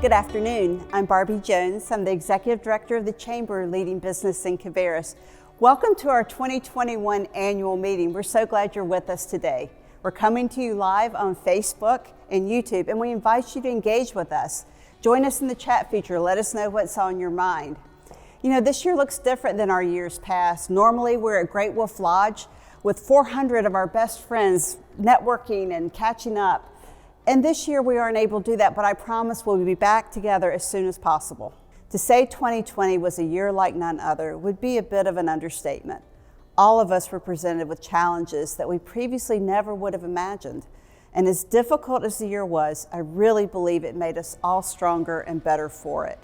Good afternoon. I'm Barbie Jones. I'm the Executive Director of the Chamber leading business in Cabarrus. Welcome to our 2021 annual meeting. We're so glad you're with us today. We're coming to you live on Facebook and YouTube, and we invite you to engage with us. Join us in the chat feature. Let us know what's on your mind. You know, this year looks different than our years past. Normally, we're at Great Wolf Lodge with 400 of our best friends networking and catching up. And this year we aren't able to do that, but I promise we'll be back together as soon as possible. To say 2020 was a year like none other would be a bit of an understatement. All of us were presented with challenges that we previously never would have imagined. And as difficult as the year was, I really believe it made us all stronger and better for it.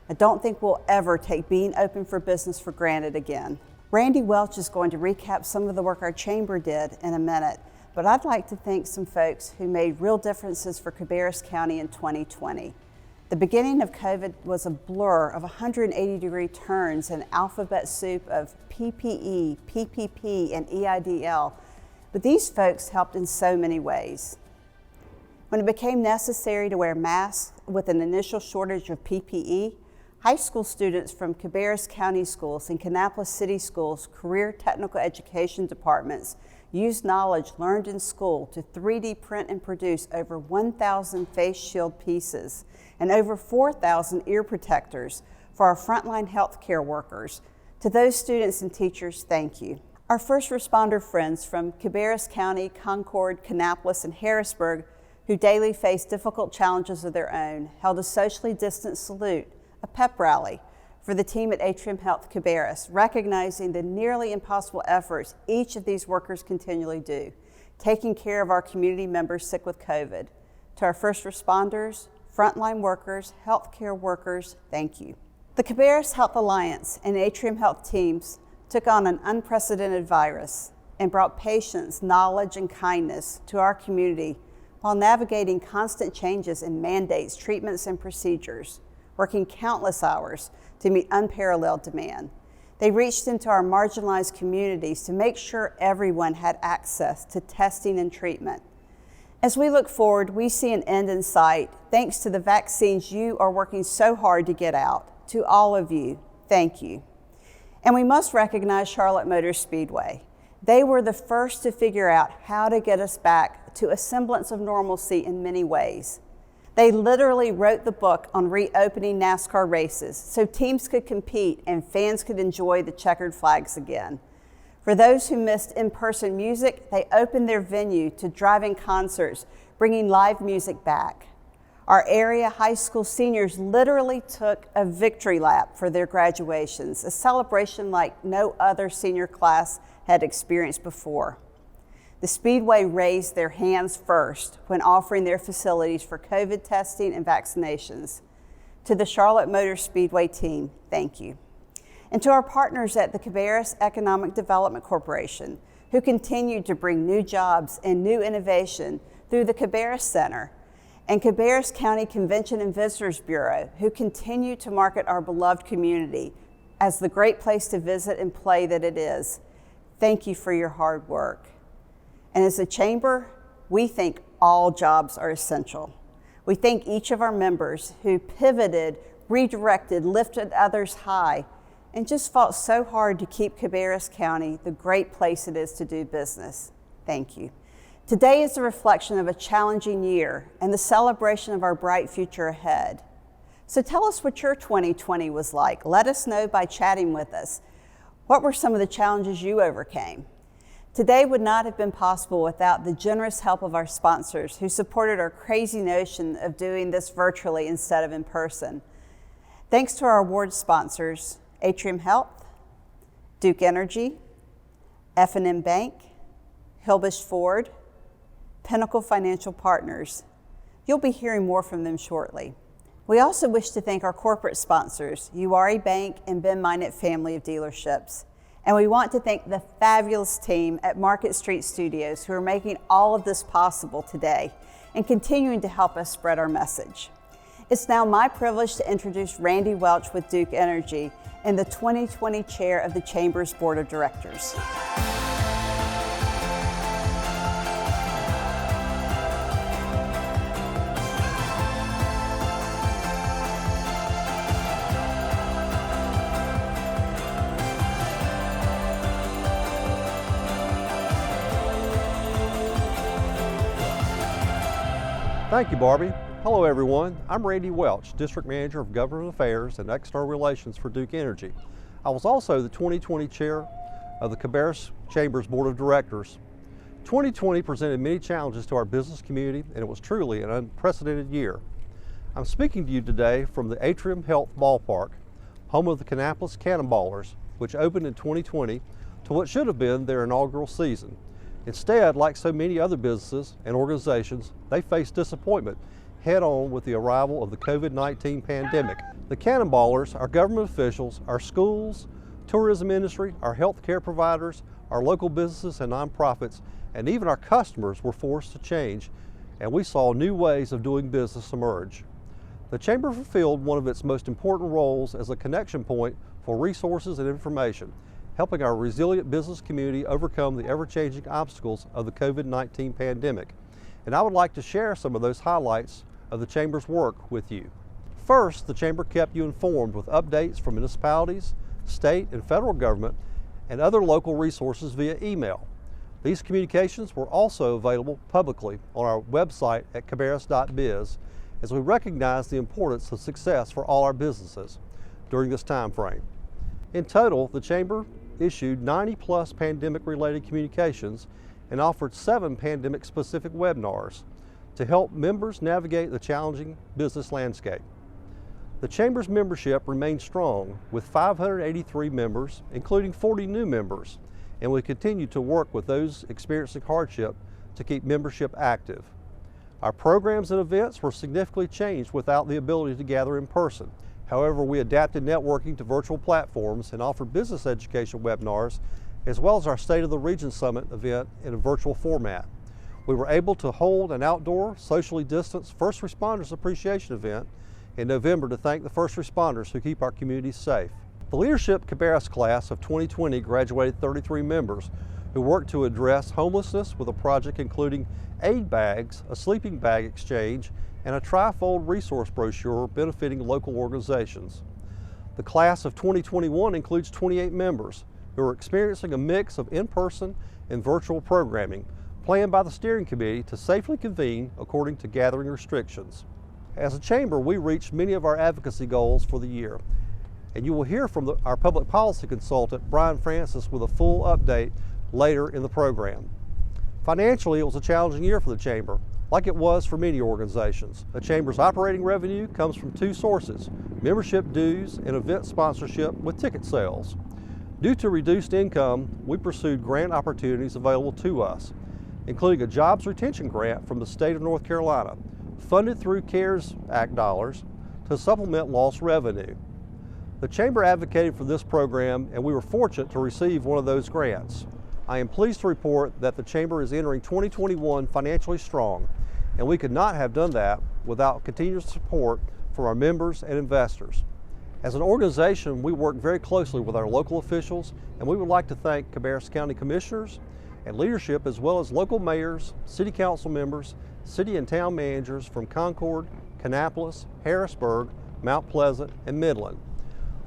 I don't think we'll ever take being open for business for granted again. Randy Welch is going to recap some of the work our chamber did in a minute, but I'd like to thank some folks who made real differences for Cabarrus County in 2020. The beginning of COVID was a blur of 180-degree turns and alphabet soup of PPE, PPP, and EIDL, but these folks helped in so many ways. When it became necessary to wear masks with an initial shortage of PPE, high school students from Cabarrus County Schools and Kannapolis City Schools Career Technical Education Departments used knowledge learned in school to 3D print and produce over 1,000 face shield pieces and over 4,000 ear protectors for our frontline healthcare workers. To those students and teachers, thank you. Our first responder friends from Cabarrus County, Concord, Kannapolis, and Harrisburg, who daily face difficult challenges of their own, held a socially distanced salute, a pep rally, for the team at Atrium Health Cabarrus, recognizing the nearly impossible efforts each of these workers continually do, taking care of our community members sick with COVID. To our first responders, frontline workers, healthcare workers, thank you. The Cabarrus Health Alliance and Atrium Health teams took on an unprecedented virus and brought patience, knowledge, and kindness to our community while navigating constant changes in mandates, treatments, and procedures, working countless hours to meet unparalleled demand. They reached into our marginalized communities to make sure everyone had access to testing and treatment. As we look forward, we see an end in sight thanks to the vaccines you are working so hard to get out. To all of you, thank you. And we must recognize Charlotte Motor Speedway. They were the first to figure out how to get us back to a semblance of normalcy in many ways. They literally wrote the book on reopening NASCAR races so teams could compete and fans could enjoy the checkered flags again. For those who missed in-person music, they opened their venue to drive-in concerts, bringing live music back. Our area high school seniors literally took a victory lap for their graduations, a celebration like no other senior class had experienced before. The Speedway raised their hands first when offering their facilities for COVID testing and vaccinations. To the Charlotte Motor Speedway team, thank you. And to our partners at the Cabarrus Economic Development Corporation, who continued to bring new jobs and new innovation through the Cabarrus Center, and Cabarrus County Convention and Visitors Bureau, who continue to market our beloved community as the great place to visit and play that it is. Thank you for your hard work. And as a chamber, we think all jobs are essential. We thank each of our members who pivoted, redirected, lifted others high, and just fought so hard to keep Cabarrus County the great place it is to do business. Thank you. Today is a reflection of a challenging year and the celebration of our bright future ahead. So tell us what your 2020 was like. Let us know by chatting with us. What were some of the challenges you overcame? Today would not have been possible without the generous help of our sponsors who supported our crazy notion of doing this virtually instead of in person. Thanks to our award sponsors, Atrium Health, Duke Energy, F&M Bank, Hilbish Ford, Pinnacle Financial Partners. You'll be hearing more from them shortly. We also wish to thank our corporate sponsors, URI Bank and Ben Minot Family of Dealerships. And we want to thank the fabulous team at Market Street Studios who are making all of this possible today and continuing to help us spread our message. It's now my privilege to introduce Randy Welch with Duke Energy and the 2020 chair of the Chamber's Board of Directors. Thank you, Barbie. Hello, everyone. I'm Randy Welch, District Manager of Government Affairs and External Relations for Duke Energy. I was also the 2020 Chair of the Cabarrus Chamber's Board of Directors. 2020 presented many challenges to our business community, and it was truly an unprecedented year. I'm speaking to you today from the Atrium Health Ballpark, home of the Kannapolis Cannonballers, which opened in 2020 to what should have been their inaugural season. Instead, like so many other businesses and organizations, they faced disappointment head-on with the arrival of the COVID-19 pandemic. The Cannonballers, our government officials, our schools, tourism industry, our healthcare providers, our local businesses and nonprofits, and even our customers were forced to change, and we saw new ways of doing business emerge. The Chamber fulfilled one of its most important roles as a connection point for resources and information, helping our resilient business community overcome the ever-changing obstacles of the COVID-19 pandemic. And I would like to share some of those highlights of the Chamber's work with you. First, the Chamber kept you informed with updates from municipalities, state and federal government, and other local resources via email. These communications were also available publicly on our website at cabarrus.biz, as we recognize the importance of success for all our businesses during this time frame. In total, the Chamber issued 90+ pandemic-related communications and offered 7 pandemic-specific webinars to help members navigate the challenging business landscape. The Chamber's membership remains strong with 583 members, including 40 new members, and we continue to work with those experiencing hardship to keep membership active. Our programs and events were significantly changed without the ability to gather in person. However, we adapted networking to virtual platforms and offered business education webinars, as well as our State of the Region Summit event in a virtual format. We were able to hold an outdoor, socially distanced First Responders Appreciation event in November to thank the first responders who keep our communities safe. The Leadership Cabarrus class of 2020 graduated 33 members who worked to address homelessness with a project including aid bags, a sleeping bag exchange, and a trifold resource brochure benefiting local organizations. The class of 2021 includes 28 members who are experiencing a mix of in-person and virtual programming planned by the steering committee to safely convene according to gathering restrictions. As a Chamber, we reached many of our advocacy goals for the year, and you will hear from our public policy consultant, Brian Francis, with a full update later in the program. Financially, it was a challenging year for the Chamber, like it was for many organizations. The Chamber's operating revenue comes from 2 sources: membership dues and event sponsorship with ticket sales. Due to reduced income, we pursued grant opportunities available to us, including a jobs retention grant from the state of North Carolina, funded through CARES Act dollars to supplement lost revenue. The Chamber advocated for this program, and we were fortunate to receive one of those grants. I am pleased to report that the Chamber is entering 2021 financially strong, and we could not have done that without continued support from our members and investors. As an organization, we work very closely with our local officials, and we would like to thank Cabarrus County Commissioners and leadership, as well as local mayors, city council members, city and town managers from Concord, Kannapolis, Harrisburg, Mount Pleasant, and Midland.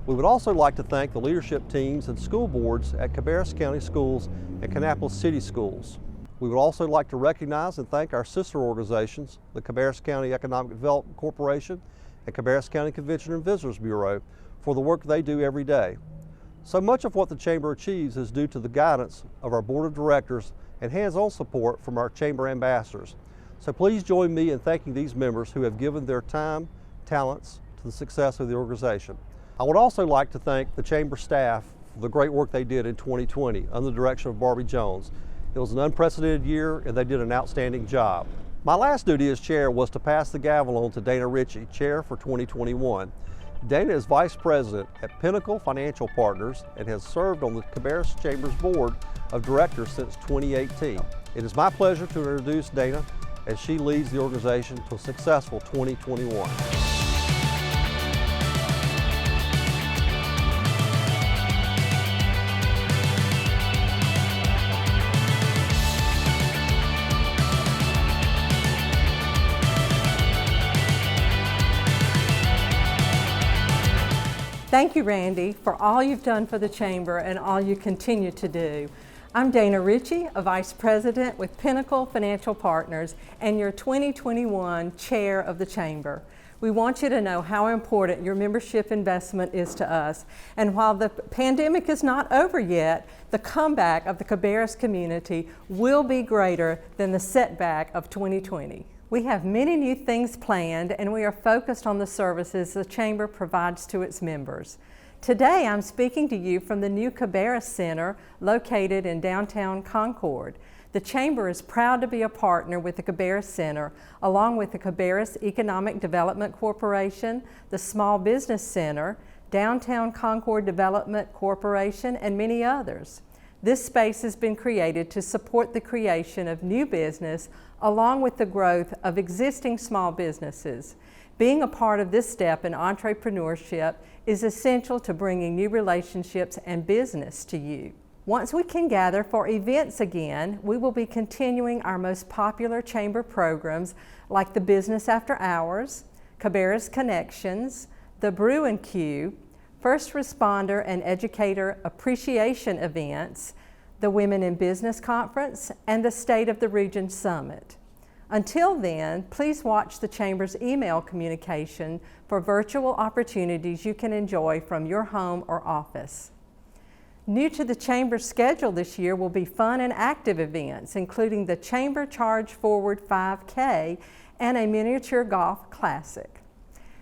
We would also like to thank the leadership teams and school boards at Cabarrus County Schools and Kannapolis City Schools. We would also like to recognize and thank our sister organizations, the Cabarrus County Economic Development Corporation and Cabarrus County Convention and Visitors Bureau, for the work they do every day. So much of what the Chamber achieves is due to the guidance of our Board of Directors and hands-on support from our Chamber ambassadors. So please join me in thanking these members who have given their time, talents to the success of the organization. I would also like to thank the Chamber staff for the great work they did in 2020 under the direction of Barbie Jones. It was an unprecedented year, and they did an outstanding job. My last duty as chair was to pass the gavel on to Dana Ritchie, chair for 2021. Dana is Vice President at Pinnacle Financial Partners and has served on the Cabarrus Chamber's Board of Directors since 2018. It is my pleasure to introduce Dana as she leads the organization to a successful 2021. Thank you, Randy, for all you've done for the Chamber and all you continue to do. I'm Dana Ritchie, a Vice President with Pinnacle Financial Partners and your 2021 Chair of the Chamber. We want you to know how important your membership investment is to us. And while the pandemic is not over yet, the comeback of the Cabarrus community will be greater than the setback of 2020. We have many new things planned, and we are focused on the services the Chamber provides to its members. Today, I'm speaking to you from the new Cabarrus Center located in downtown Concord. The Chamber is proud to be a partner with the Cabarrus Center, along with the Cabarrus Economic Development Corporation, the Small Business Center, Downtown Concord Development Corporation, and many others. This space has been created to support the creation of new business along with the growth of existing small businesses. Being a part of this step in entrepreneurship is essential to bringing new relationships and business to you. Once we can gather for events again, we will be continuing our most popular chamber programs like the Business After Hours, Cabarrus Connections, the Brew and Q, First Responder and Educator Appreciation events, the Women in Business Conference, and the State of the Region Summit. Until then, please watch the Chamber's email communication for virtual opportunities you can enjoy from your home or office. New to the Chamber's schedule this year will be fun and active events, including the Chamber Charge Forward 5K and a miniature golf classic.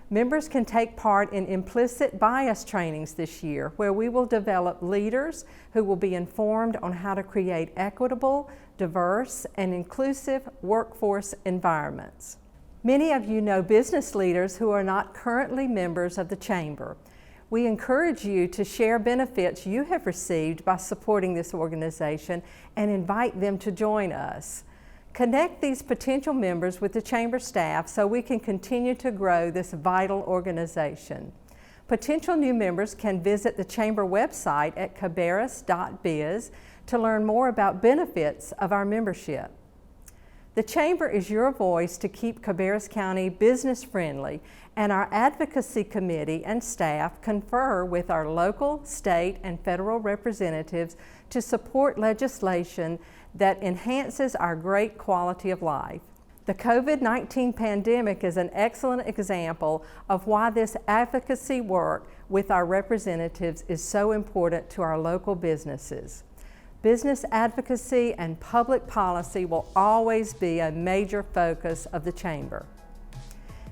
Members can take part in implicit bias trainings this year, where we will develop leaders who will be informed on how to create equitable, diverse, and inclusive workforce environments. Many of you know business leaders who are not currently members of the Chamber. We encourage you to share benefits you have received by supporting this organization and invite them to join us. Connect these potential members with the Chamber staff so we can continue to grow this vital organization. Potential new members can visit the Chamber website at cabarrus.biz to learn more about benefits of our membership. The Chamber is your voice to keep Cabarrus County business friendly, and our advocacy committee and staff confer with our local, state, and federal representatives to support legislation that enhances our great quality of life. The COVID-19 pandemic is an excellent example of why this advocacy work with our representatives is so important to our local businesses. Business advocacy and public policy will always be a major focus of the Chamber.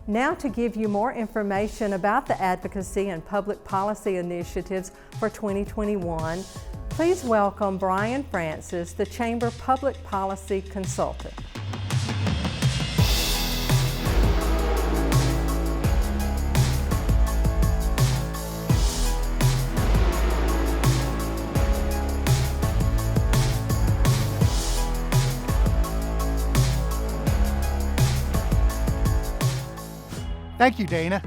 Now, to give you more information about the advocacy and public policy initiatives for 2021, please welcome Brian Francis, the Chamber Public Policy Consultant. Thank you, Dana.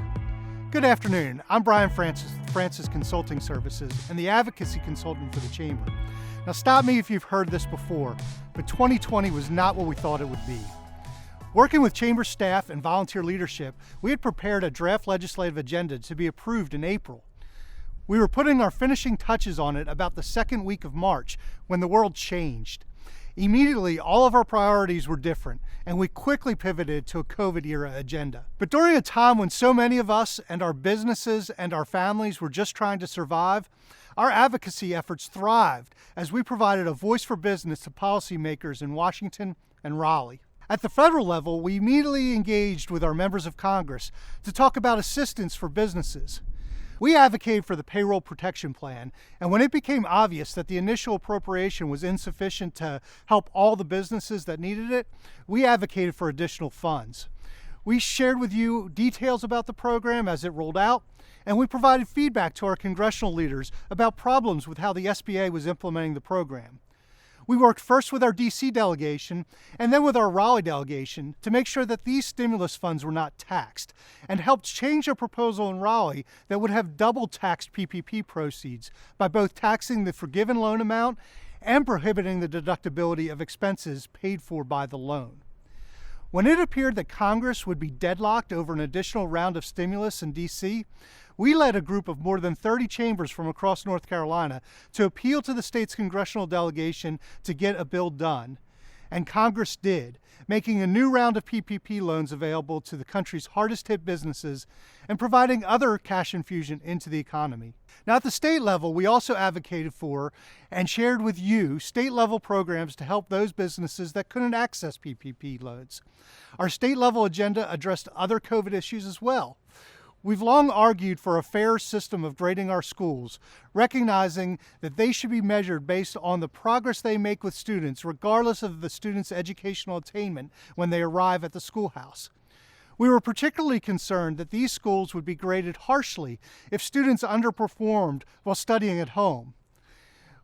Good afternoon. I'm Brian Francis with Francis Consulting Services and the Advocacy Consultant for the Chamber. Now, stop me if you've heard this before, but 2020 was not what we thought it would be. Working with Chamber staff and volunteer leadership, we had prepared a draft legislative agenda to be approved in April. We were putting our finishing touches on it about the second week of March when the world changed. Immediately, all of our priorities were different, and we quickly pivoted to a COVID-era agenda. But during a time when so many of us and our businesses and our families were just trying to survive, our advocacy efforts thrived as we provided a voice for business to policymakers in Washington and Raleigh. At the federal level, we immediately engaged with our members of Congress to talk about assistance for businesses. We advocated for the Payroll Protection Plan, and when it became obvious that the initial appropriation was insufficient to help all the businesses that needed it, we advocated for additional funds. We shared with you details about the program as it rolled out, and we provided feedback to our congressional leaders about problems with how the SBA was implementing the program. We worked first with our DC delegation and then with our Raleigh delegation to make sure that these stimulus funds were not taxed, and helped change a proposal in Raleigh that would have double taxed PPP proceeds by both taxing the forgiven loan amount and prohibiting the deductibility of expenses paid for by the loan. When it appeared that Congress would be deadlocked over an additional round of stimulus in DC, we led a group of more than 30 chambers from across North Carolina to appeal to the state's congressional delegation to get a bill done. And Congress did, making a new round of PPP loans available to the country's hardest hit businesses and providing other cash infusion into the economy. Now, at the state level, we also advocated for and shared with you state-level programs to help those businesses that couldn't access PPP loans. Our state-level agenda addressed other COVID issues as well. We've long argued for a fair system of grading our schools, recognizing that they should be measured based on the progress they make with students, regardless of the student's educational attainment when they arrive at the schoolhouse. We were particularly concerned that these schools would be graded harshly if students underperformed while studying at home.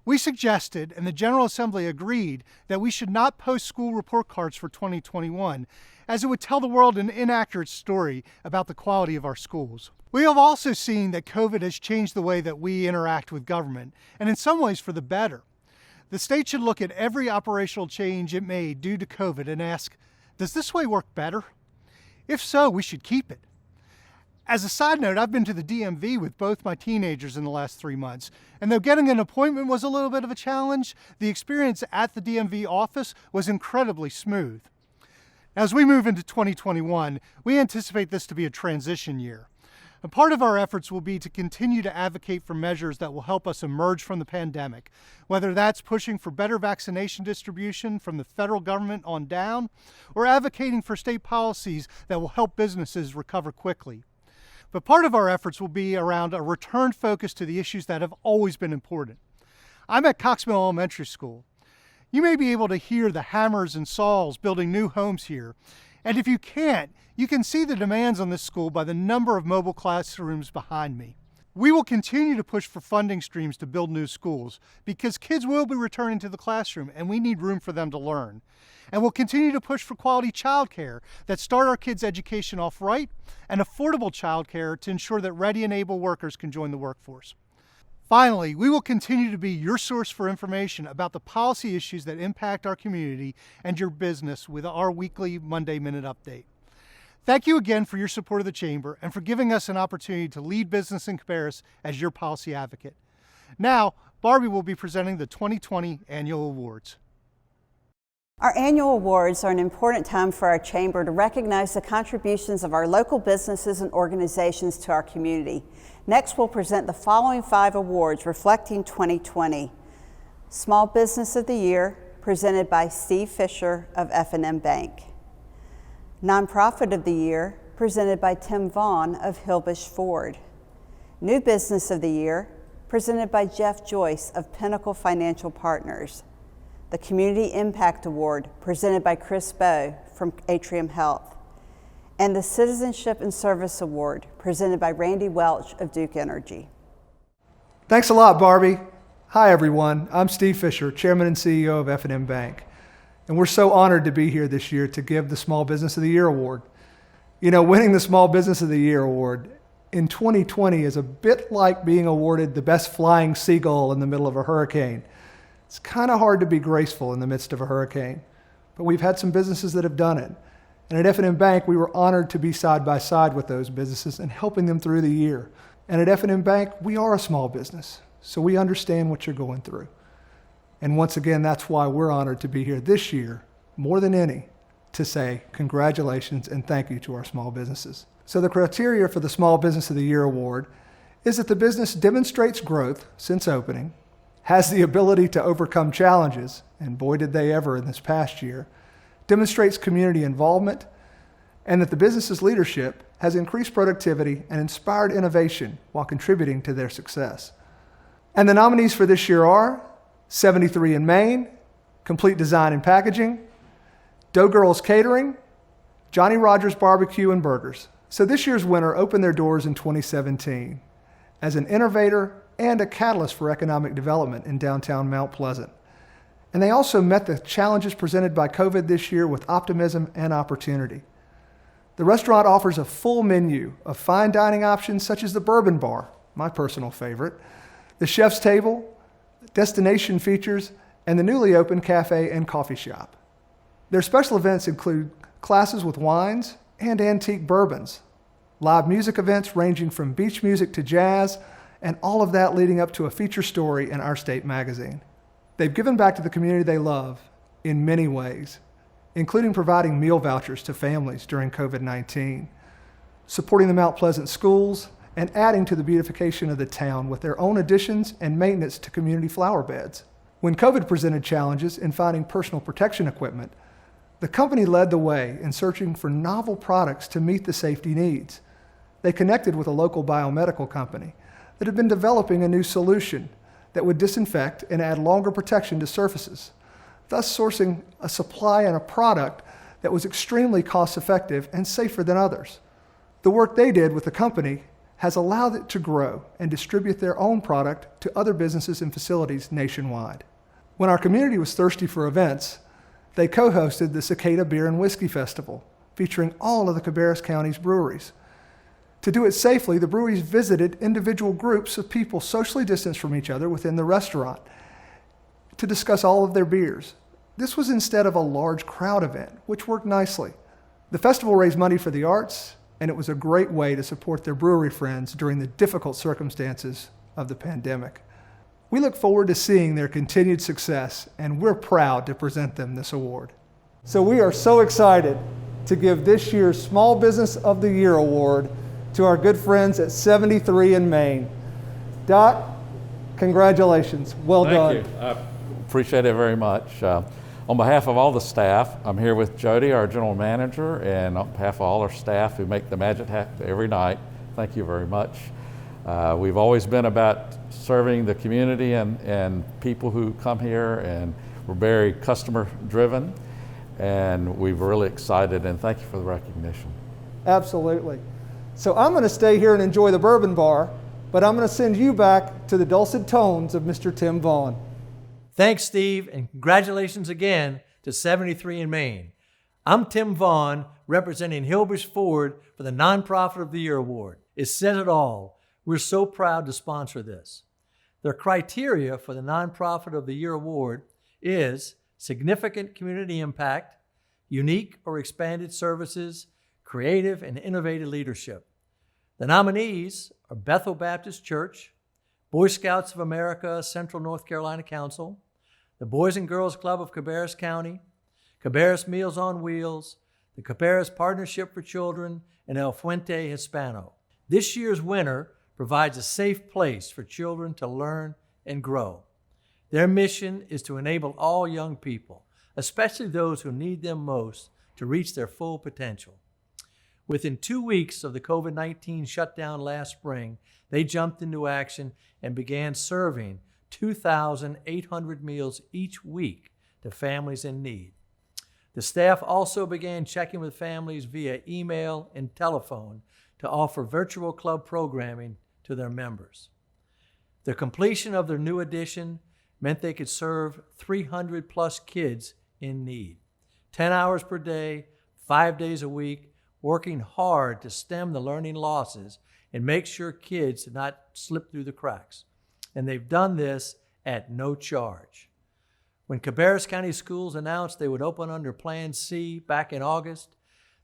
We suggested, and the General Assembly agreed, that we should not post school report cards for 2021, as it would tell the world an inaccurate story about the quality of our schools. We have also seen that COVID has changed the way that we interact with government, and in some ways for the better. The state should look at every operational change it made due to COVID and ask, does this way work better? If so, we should keep it. As a side note, I've been to the DMV with both my teenagers in the last 3 months, and though getting an appointment was a little bit of a challenge, the experience at the DMV office was incredibly smooth. As we move into 2021, we anticipate this to be a transition year. A part of our efforts will be to continue to advocate for measures that will help us emerge from the pandemic, whether that's pushing for better vaccination distribution from the federal government on down, or advocating for state policies that will help businesses recover quickly. But part of our efforts will be around a return focus to the issues that have always been important. I'm at Cox Mill Elementary School. You may be able to hear the hammers and saws building new homes here. And if you can't, you can see the demands on this school by the number of mobile classrooms behind me. We will continue to push for funding streams to build new schools because kids will be returning to the classroom and we need room for them to learn. And we'll continue to push for quality childcare that start our kids' education off right and affordable childcare to ensure that ready and able workers can join the workforce. Finally, we will continue to be your source for information about the policy issues that impact our community and your business with our weekly Monday Minute Update. Thank you again for your support of the Chamber and for giving us an opportunity to lead business in Cabarrus as your policy advocate. Now, Barbie will be presenting the 2020 Annual Awards. Our annual awards are an important time for our Chamber to recognize the contributions of our local businesses and organizations to our community. Next, we'll present the following 5 awards reflecting 2020. Small Business of the Year, presented by Steve Fisher of F&M Bank. Nonprofit of the Year, presented by Tim Vaughn of Hillbush Ford. New Business of the Year, presented by Jeff Joyce of Pinnacle Financial Partners. The Community Impact Award, presented by Chris Bowe from Atrium Health. And the Citizenship and Service Award, presented by Randy Welch of Duke Energy. Thanks a lot, Barbie. Hi, everyone. I'm Steve Fisher, Chairman and CEO of F&M Bank. And we're so honored to be here this year to give the Small Business of the Year Award. You know, winning the Small Business of the Year Award in 2020 is a bit like being awarded the best flying seagull in the middle of a hurricane. It's kind of hard to be graceful in the midst of a hurricane, but we've had some businesses that have done it. And at F&M Bank, we were honored to be side by side with those businesses and helping them through the year. And at F&M Bank, we are a small business, so we understand what you're going through. And once again, that's why we're honored to be here this year, more than any, to say congratulations and thank you to our small businesses. So the criteria for the Small Business of the Year Award is that the business demonstrates growth since opening, has the ability to overcome challenges, and boy did they ever in this past year, demonstrates community involvement, and that the business's leadership has increased productivity and inspired innovation while contributing to their success. And the nominees for this year are 73 in Maine, Complete Design and Packaging, Dough Girls Catering, Johnny Rogers Barbecue and Burgers. So this year's winner opened their doors in 2017 as an innovator and a catalyst for economic development in downtown Mount Pleasant. And they also met the challenges presented by COVID this year with optimism and opportunity. The restaurant offers a full menu of fine dining options such as the Bourbon Bar, my personal favorite, the Chef's Table, destination features, and the newly opened cafe and coffee shop. Their special events include classes with wines and antique bourbons, live music events ranging from beach music to jazz, and all of that leading up to a feature story in Our State magazine. They've given back to the community they love in many ways, including providing meal vouchers to families during COVID-19, supporting the Mount Pleasant schools, and adding to the beautification of the town with their own additions and maintenance to community flower beds. When COVID presented challenges in finding personal protection equipment, the company led the way in searching for novel products to meet the safety needs. They connected with a local biomedical company that had been developing a new solution that would disinfect and add longer protection to surfaces, thus sourcing a supply and a product that was extremely cost-effective and safer than others. The work they did with the company has allowed it to grow and distribute their own product to other businesses and facilities nationwide. When our community was thirsty for events, they co-hosted the Cicada Beer and Whiskey Festival, featuring all of the Cabarrus County's breweries. To do it safely, the breweries visited individual groups of people socially distanced from each other within the restaurant to discuss all of their beers. This was instead of a large crowd event, which worked nicely. The festival raised money for the arts, and it was a great way to support their brewery friends during the difficult circumstances of the pandemic. We look forward to seeing their continued success, and we're proud to present them this award. So we are so excited to give this year's Small Business of the Year award to our good friends at 73 in Maine. Doc, congratulations. Well done. Thank you. I appreciate it very much. On behalf of all the staff, I'm here with Jody, our general manager, and on behalf of all our staff who make the magic happen every night, thank you very much. We've always been about serving the community and people who come here, and we're very customer driven, and we're really excited, and thank you for the recognition. Absolutely. So I'm going to stay here and enjoy the bourbon bar, but I'm going to send you back to the dulcet tones of Mr. Tim Vaughn. Thanks, Steve, and congratulations again to 73 in Maine. I'm Tim Vaughn, representing Hilbush Ford for the Nonprofit of the Year Award. It says it all. We're so proud to sponsor this. Their criteria for the Nonprofit of the Year Award is significant community impact, unique or expanded services, creative and innovative leadership. The nominees are Bethel Baptist Church, Boy Scouts of America Central North Carolina Council, the Boys and Girls Club of Cabarrus County, Cabarrus Meals on Wheels, the Cabarrus Partnership for Children, and El Fuente Hispano. This year's winner provides a safe place for children to learn and grow. Their mission is to enable all young people, especially those who need them most, to reach their full potential. Within 2 weeks of the COVID-19 shutdown last spring, they jumped into action and began serving 2,800 meals each week to families in need. The staff also began checking with families via email and telephone to offer virtual club programming to their members. The completion of their new edition meant they could serve 300 plus kids in need, 10 hours per day, 5 days a week, working hard to stem the learning losses and make sure kids did not slip through the cracks. And they've done this at no charge. When Cabarrus County Schools announced they would open under Plan C back in August,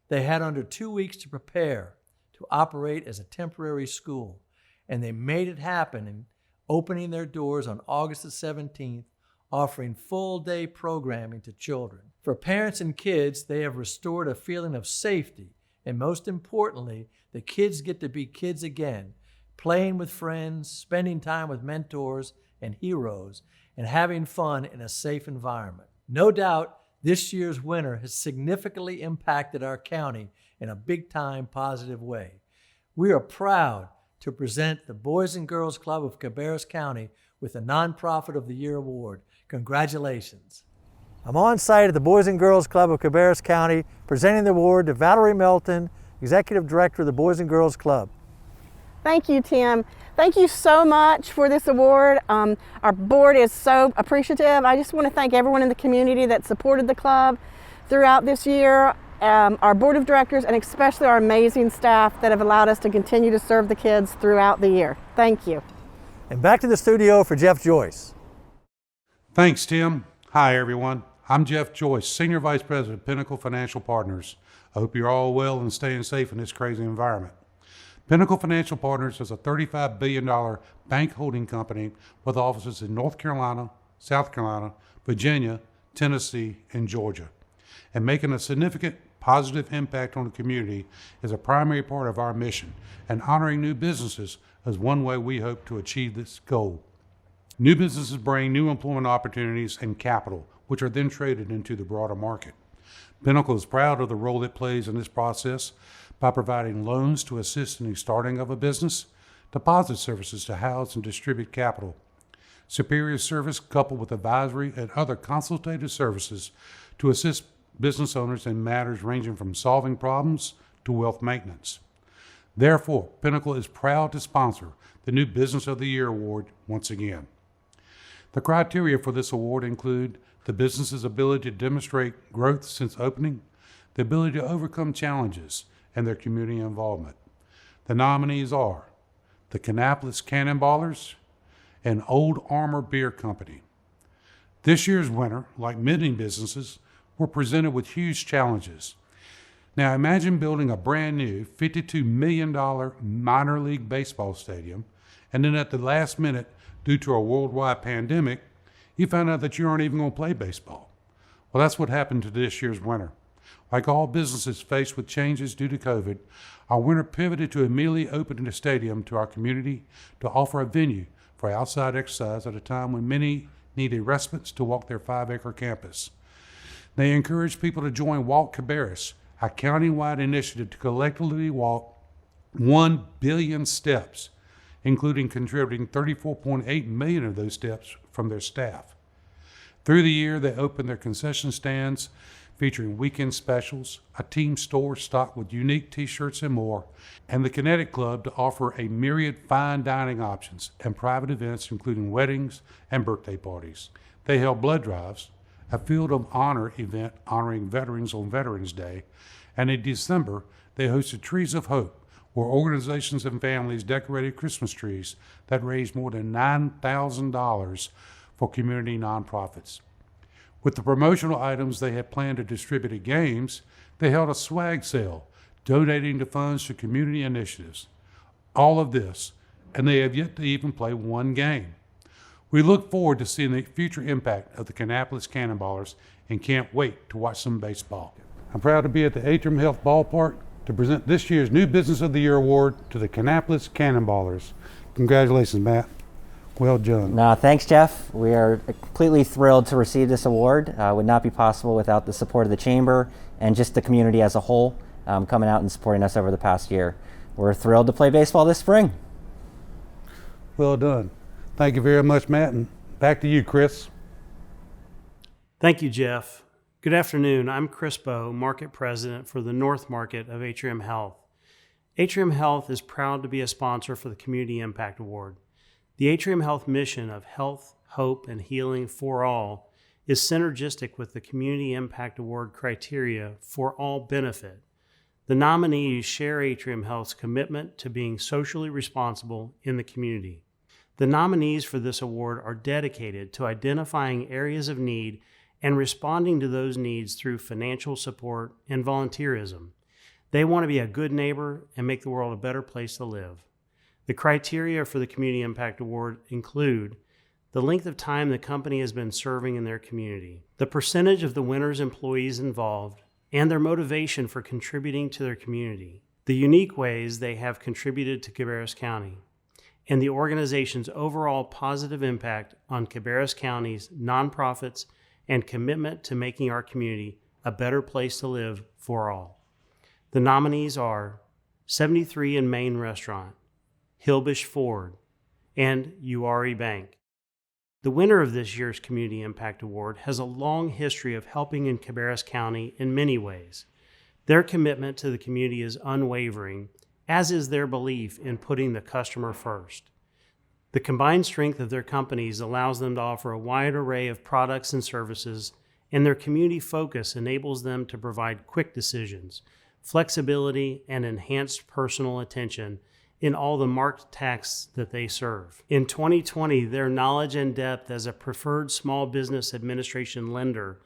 they had under 2 weeks to prepare to operate as a temporary school, and they made it happen in opening their doors on August the 17th, offering full-day programming to children. For parents and kids, they have restored a feeling of safety, and most importantly, the kids get to be kids again, playing with friends, spending time with mentors and heroes, and having fun in a safe environment. No doubt, this year's winner has significantly impacted our county in a big-time positive way. We are proud to present the Boys and Girls Club of Cabarrus County with the Nonprofit of the Year Award. Congratulations. I'm on site at the Boys and Girls Club of Cabarrus County presenting the award to Valerie Melton, Executive Director of the Boys and Girls Club. Thank you, Tim. Thank you so much for this award. Our board is so appreciative. I just want to thank everyone in the community that supported the club throughout this year, our board of directors, and especially our amazing staff that have allowed us to continue to serve the kids throughout the year. Thank you. And back to the studio for Jeff Joyce. Thanks, Tim. Hi, everyone. I'm Jeff Joyce, Senior Vice President of Pinnacle Financial Partners. I hope you're all well and staying safe in this crazy environment. Pinnacle Financial Partners is a $35 billion bank holding company with offices in North Carolina, South Carolina, Virginia, Tennessee, and Georgia. And making a significant positive impact on the community is a primary part of our mission, and honoring new businesses is one way we hope to achieve this goal. New businesses bring new employment opportunities and capital, which are then traded into the broader market. Pinnacle is proud of the role it plays in this process by providing loans to assist in the starting of a business, deposit services to house and distribute capital, superior service coupled with advisory and other consultative services to assist business owners in matters ranging from solving problems to wealth maintenance. Therefore, Pinnacle is proud to sponsor the New Business of the Year Award once again. The criteria for this award include the business's ability to demonstrate growth since opening, the ability to overcome challenges, and their community involvement. The nominees are the Kannapolis Cannonballers and Old Armor Beer Company. This year's winter, like many businesses, were presented with huge challenges. Now imagine building a brand new $52 million minor league baseball stadium, and then at the last minute, due to a worldwide pandemic, you found out that you aren't even going to play baseball. Well, that's what happened to this year's winter. Like all businesses faced with changes due to COVID, our winter pivoted to immediately opening the stadium to our community to offer a venue for outside exercise at a time when many needed respite to walk their 5-acre campus. They encouraged people to join Walk Cabarrus, a county-wide initiative to collectively walk 1 billion steps, including contributing 34.8 million of those steps from their staff. Through the year, they opened their concession stands featuring weekend specials, a team store stocked with unique t-shirts and more, and the Kinetic Club to offer a myriad fine dining options and private events including weddings and birthday parties. They held blood drives, a Field of Honor event honoring veterans on Veterans Day, and in December, they hosted Trees of Hope, where organizations and families decorated Christmas trees that raised more than $9,000 for community nonprofits. With the promotional items they had planned to distribute at games, they held a swag sale, donating the funds to community initiatives. All of this, and they have yet to even play one game. We look forward to seeing the future impact of the Kannapolis Cannonballers and can't wait to watch some baseball. I'm proud to be at the Atrium Health Ballpark to present this year's New Business of the Year Award to the Kannapolis Cannonballers. Congratulations, Matt. Well done. No, thanks, Jeff. We are completely thrilled to receive this award. Would not be possible without the support of the Chamber and just the community as a whole coming out and supporting us over the past year. We're thrilled to play baseball this spring. Well done. Thank you very much, Matt, and back to you, Chris. Thank you, Jeff. Good afternoon. I'm Chris Bowe, Market President for the North Market of Atrium Health. Atrium Health is proud to be a sponsor for the Community Impact Award. The Atrium Health mission of health, hope, and healing for all is synergistic with the Community Impact Award criteria for all benefit. The nominees share Atrium Health's commitment to being socially responsible in the community. The nominees for this award are dedicated to identifying areas of need and responding to those needs through financial support and volunteerism. They want to be a good neighbor and make the world a better place to live. The criteria for the Community Impact Award include the length of time the company has been serving in their community, the percentage of the winner's employees involved, and their motivation for contributing to their community, the unique ways they have contributed to Cabarrus County, and the organization's overall positive impact on Cabarrus County's nonprofits and commitment to making our community a better place to live for all. The nominees are 73 and Main Restaurant, Hilbish Ford, and Uari Bank. The winner of this year's Community Impact Award has a long history of helping in Cabarrus County in many ways. Their commitment to the community is unwavering, as is their belief in putting the customer first. The combined strength of their companies allows them to offer a wide array of products and services, and their community focus enables them to provide quick decisions, flexibility, and enhanced personal attention in all the marked tasks that they serve. In 2020, their knowledge and depth as a preferred small business administration lender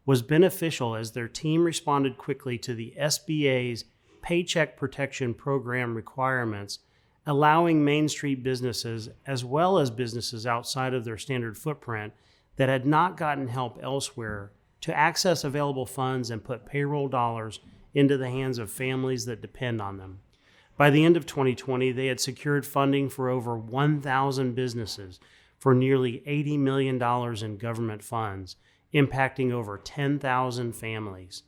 was beneficial as their team responded quickly to the SBA's Paycheck Protection Program requirements, allowing Main Street businesses, as well as businesses outside of their standard footprint that had not gotten help elsewhere, to access available funds and put payroll dollars into the hands of families that depend on them. By the end of 2020, they had secured funding for over 1,000 businesses for nearly $80 million in government funds, impacting over 10,000 families.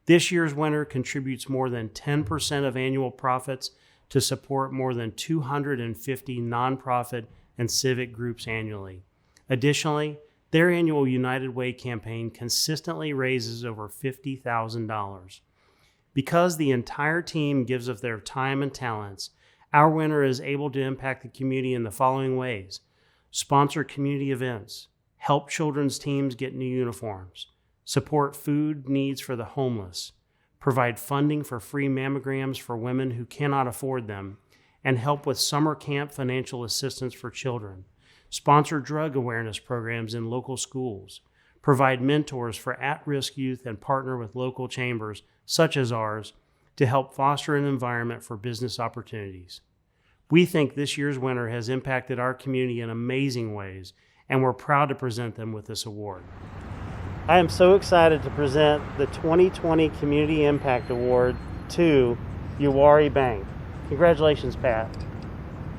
This year's winner contributes more than 10% of annual profits to support more than 250 nonprofit and civic groups annually. Additionally, their annual United Way campaign consistently raises over $50,000. Because the entire team gives of their time and talents, our winner is able to impact the community in the following ways: sponsor community events, help children's teams get new uniforms, support food needs for the homeless, provide funding for free mammograms for women who cannot afford them, and help with summer camp financial assistance for children. sponsor drug awareness programs in local schools, provide mentors for at-risk youth, and partner with local chambers, such as ours, to help foster an environment for business opportunities. We think this year's winner has impacted our community in amazing ways, and we're proud to present them with this award. I am so excited to present the 2020 Community Impact Award to Uwharrie Bank. Congratulations, Pat.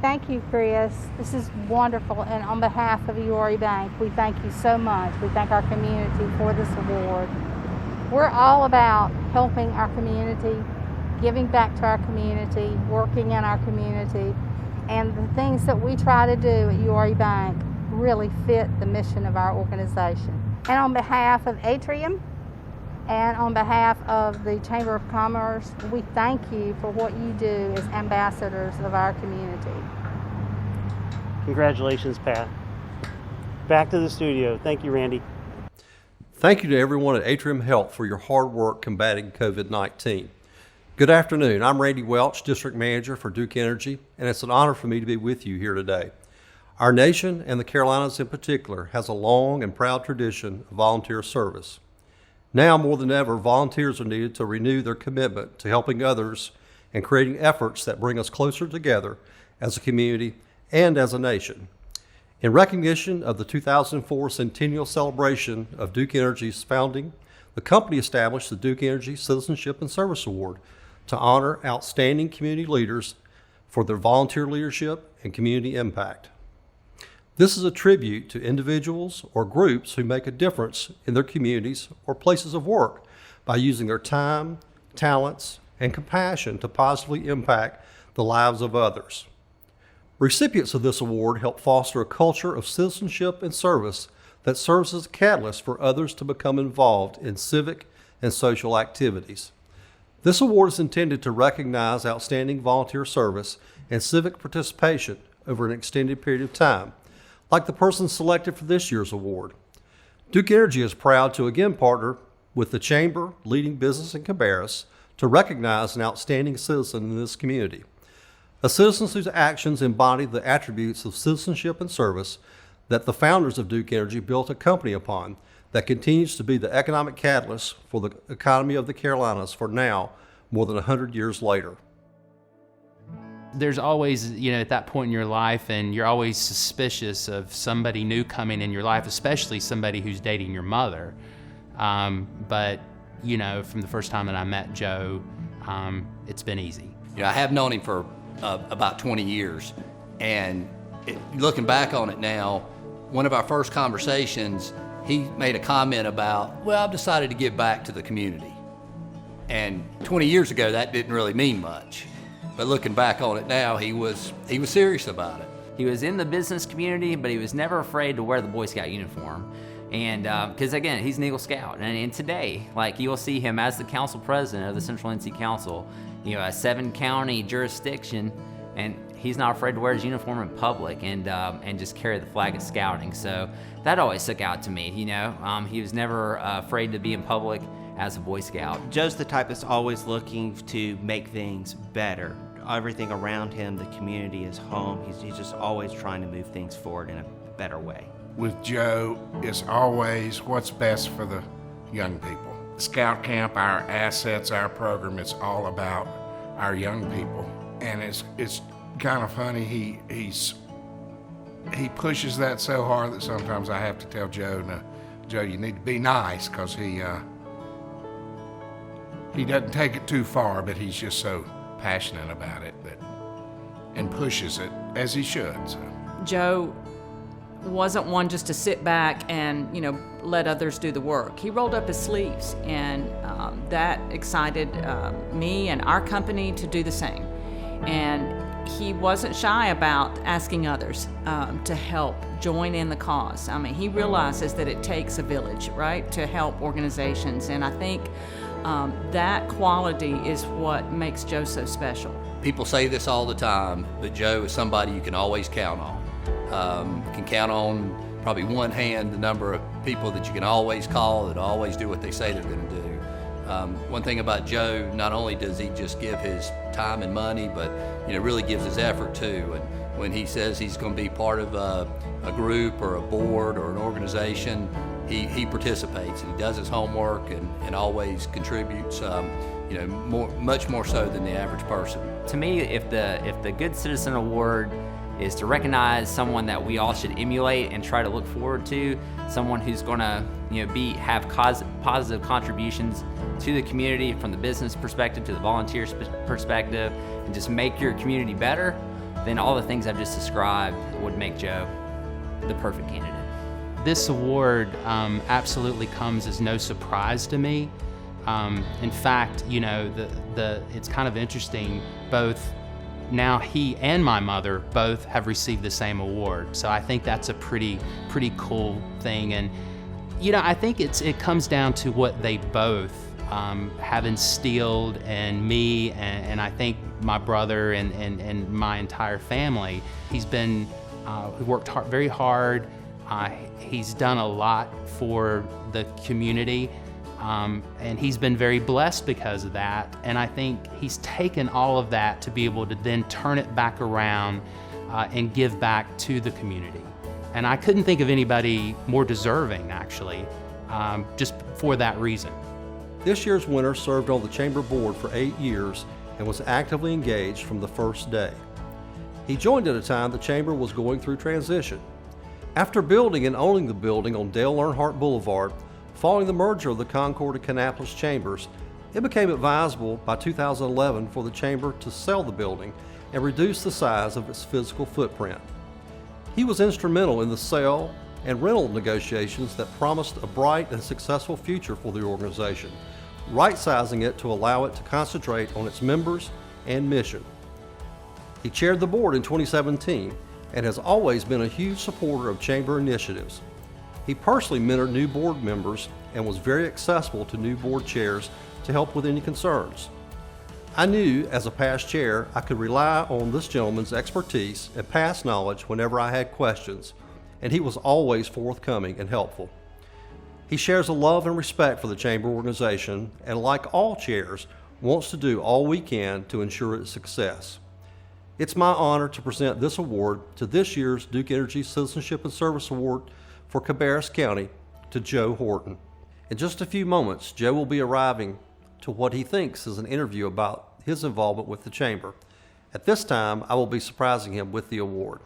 Thank you, Chris. This is wonderful, and on behalf of Uwharrie Bank, we thank you so much. We thank our community for this award. We're all about helping our community, giving back to our community, working in our community, and the things that we try to do at Uwharrie Bank really fit the mission of our organization. And on behalf of Atrium and on behalf of the Chamber of Commerce, we thank you for what you do as ambassadors of our community. Congratulations, Pat. Back to the studio. Thank you, Randy. Thank you to everyone at Atrium Health for your hard work combating COVID-19. Good afternoon. I'm Randy Welch, District Manager for Duke Energy, and it's an honor for me to be with you here today. Our nation, and the Carolinas in particular, has a long and proud tradition of volunteer service. Now more than ever, volunteers are needed to renew their commitment to helping others and creating efforts that bring us closer together as a community and as a nation. In recognition of the 2004 centennial celebration of Duke Energy's founding, the company established the Duke Energy Citizenship and Service Award to honor outstanding community leaders for their volunteer leadership and community impact. This is a tribute to individuals or groups who make a difference in their communities or places of work by using their time, talents, and compassion to positively impact the lives of others. Recipients of this award help foster a culture of citizenship and service that serves as a catalyst for others to become involved in civic and social activities. This award is intended to recognize outstanding volunteer service and civic participation over an extended period of time, like the person selected for this year's award. Duke Energy is proud to again partner with the Chamber, leading business in Cabarrus, to recognize an outstanding citizen in this community. A citizen whose actions embody the attributes of citizenship and service that the founders of Duke Energy built a company upon that continues to be the economic catalyst for the economy of the Carolinas for now, more than 100 years later. There's always, at that point in your life, and you're always suspicious of somebody new coming in your life, especially somebody who's dating your mother. But from the first time that I met Joe, it's been easy. I have known him for about 20 years, and looking back on it now, one of our first conversations, he made a comment about, well, I've decided to give back to the community. And 20 years ago, that didn't really mean much. But looking back on it now, he was serious about it. He was in the business community, but he was never afraid to wear the Boy Scout uniform. And because again, he's an Eagle Scout. And today, you'll see him as the council president of the Central NC Council, a 7-county jurisdiction, and he's not afraid to wear his uniform in public and just carry the flag of scouting. So that always stuck out to me. He was never afraid to be in public as a Boy Scout. Joe's the type that's always looking to make things better. Everything around him, the community, his home, he's just always trying to move things forward in a better way. With Joe, it's always what's best for the young people. Scout Camp, our assets, our program, it's all about our young people. And it's kind of funny, he pushes that so hard that sometimes I have to tell Joe, no, Joe, you need to be nice, because he doesn't take it too far, but he's just so passionate about it and pushes it as he should. So. Joe wasn't one just to sit back and let others do the work. He rolled up his sleeves, and that excited me and our company to do the same. And he wasn't shy about asking others to help join in the cause. I mean, he realizes that it takes a village, right, to help organizations, and I think that quality is what makes Joe so special. People say this all the time, but Joe is somebody you can always count on. You can count on probably one hand the number of people that you can always call that always do what they say they're going to do. One thing about Joe, not only does he just give his time and money, but really gives his effort too. And when he says he's going to be part of a group or a board or an organization, he participates and he does his homework and always contributes, much more so than the average person. To me, if the Good Citizen Award is to recognize someone that we all should emulate and try to look forward to, someone who's going to have positive contributions to the community from the business perspective to the volunteer perspective, and just make your community better, then all the things I've just described would make Joe the perfect candidate. This award absolutely comes as no surprise to me. In fact, it's kind of interesting, both now he and my mother both have received the same award. So I think that's a pretty cool thing. And, I think it comes down to what they both have instilled in me and I think my brother and my entire family. He's been, worked very hard. He's done a lot for the community. And he's been very blessed because of that. And I think he's taken all of that to be able to then turn it back around and give back to the community. And I couldn't think of anybody more deserving, actually, just for that reason. This year's winner served on the Chamber Board for 8 years and was actively engaged from the first day. He joined at a time the Chamber was going through transition. After building and owning the building on Dale Earnhardt Boulevard, following the merger of the Concord and Kannapolis Chambers, it became advisable by 2011 for the Chamber to sell the building and reduce the size of its physical footprint. He was instrumental in the sale and rental negotiations that promised a bright and successful future for the organization, right-sizing it to allow it to concentrate on its members and mission. He chaired the board in 2017 and has always been a huge supporter of Chamber initiatives. He personally mentored new board members and was very accessible to new board chairs to help with any concerns. I knew as a past chair I could rely on this gentleman's expertise and past knowledge whenever I had questions, and he was always forthcoming and helpful. He shares a love and respect for the Chamber organization and, like all chairs, wants to do all we can to ensure its success. It's my honor to present this award to this year's Duke Energy Citizenship and Service Award for Cabarrus County to Joe Horton. In just a few moments, Joe will be arriving to what he thinks is an interview about his involvement with the Chamber. At this time, I will be surprising him with the award.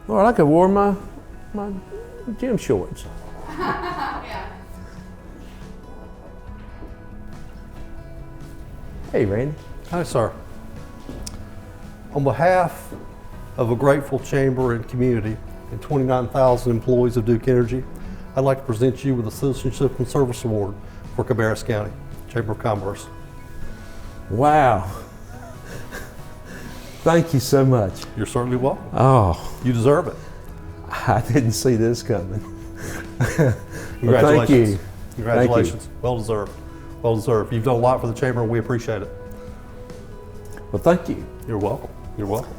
Lord, I could have worn my gym shorts. Yeah. Hey, Randy. Hi, sir. On behalf of a grateful chamber and community and 29,000 employees of Duke Energy, I'd like to present you with the Citizenship and Service Award for Cabarrus County Chamber of Commerce. Wow. Thank you so much. You're certainly welcome. Oh. You deserve it. I didn't see this coming. Congratulations. Thank you. Congratulations. Thank you. Well deserved. Well deserved. You've done a lot for the Chamber and we appreciate it. Well, thank you. You're welcome. You're welcome.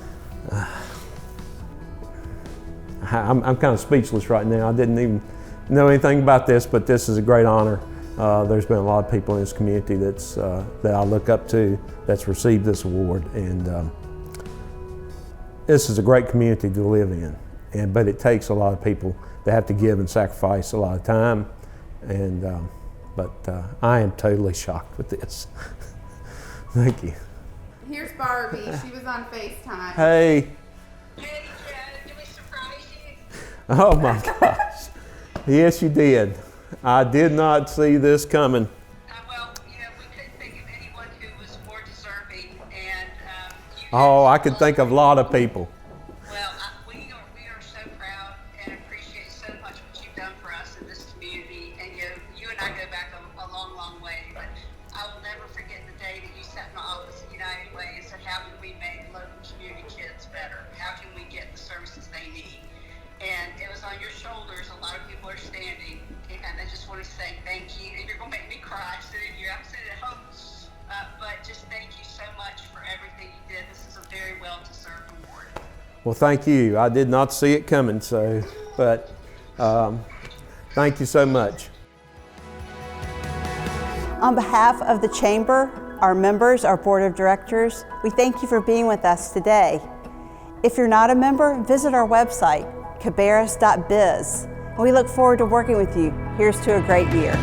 I'm kind of speechless right now. I didn't even know anything about this, but this is a great honor. There's been a lot of people in this community that I look up to that's received this award, and this is a great community to live in. But it takes a lot of people that have to give and sacrifice a lot of time, but I am totally shocked with this. Thank you. Here's Barbie. She was on FaceTime. Hey. Hey, Joe, did we surprise you? Oh my gosh. Yes, you did. I did not see this coming. Well, we couldn't think of anyone who was more deserving, and Oh, I could think of a lot of people. Well, we are so proud and appreciate so much what you've done for us in this community, and you and I go back a long, long way, but I will never forget the day that you sat in my office at United Way and said, how can we make local community kids better? How can we get the services they need? And it was on your shoulders Well, thank you. I did not see it coming, but thank you so much. On behalf of the Chamber, our members, our Board of Directors, we thank you for being with us today. If you're not a member, visit our website, cabarrus.biz. And we look forward to working with you. Here's to a great year.